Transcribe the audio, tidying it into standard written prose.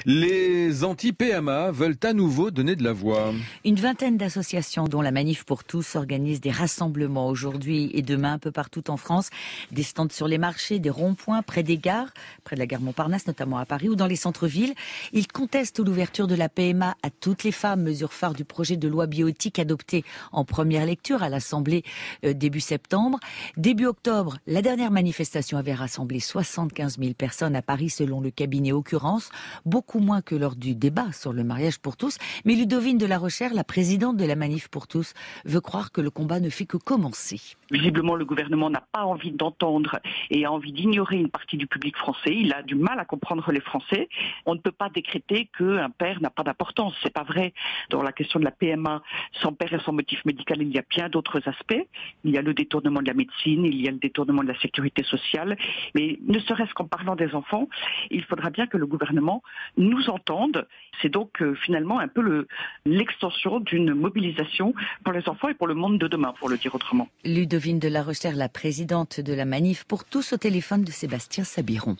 Les anti-PMA veulent à nouveau donner de la voix. Une vingtaine d'associations, dont la Manif pour tous, organisent des rassemblements aujourd'hui et demain un peu partout en France. Des stands sur les marchés, des ronds-points près des gares, près de la gare Montparnasse, notamment à Paris, ou dans les centres-villes. Ils contestent l'ouverture de la PMA à toutes les femmes, mesure phare du projet de loi bioéthique adopté en première lecture à l'Assemblée début septembre. Début octobre, la dernière manifestation avait rassemblé 75 000 personnes à Paris selon le cabinet Occurrence, beaucoup moins que lors du débat sur le mariage pour tous. Mais Ludovine de la Rochère, la présidente de la Manif pour tous, veut croire que le combat ne fait que commencer. Visiblement, le gouvernement n'a pas envie d'entendre et a envie d'ignorer une partie du public français. Il a du mal à comprendre les Français. On ne peut pas décréter qu'un père n'a pas d'importance. C'est pas vrai. Dans la question de la PMA, sans père et sans motif médical, il y a bien d'autres aspects. Il y a le détournement de la médecine, il y a le détournement de la sécurité sociale. Mais ne serait-ce qu'en parlant des enfants, il faudra bien que le gouvernement nous entende. C'est donc finalement un peu l'extension d'une mobilisation pour les enfants et pour le monde de demain, pour le dire autrement. Ludovine de la Rochère, la présidente de la Manif pour tous, au téléphone de Sébastien Sabiron.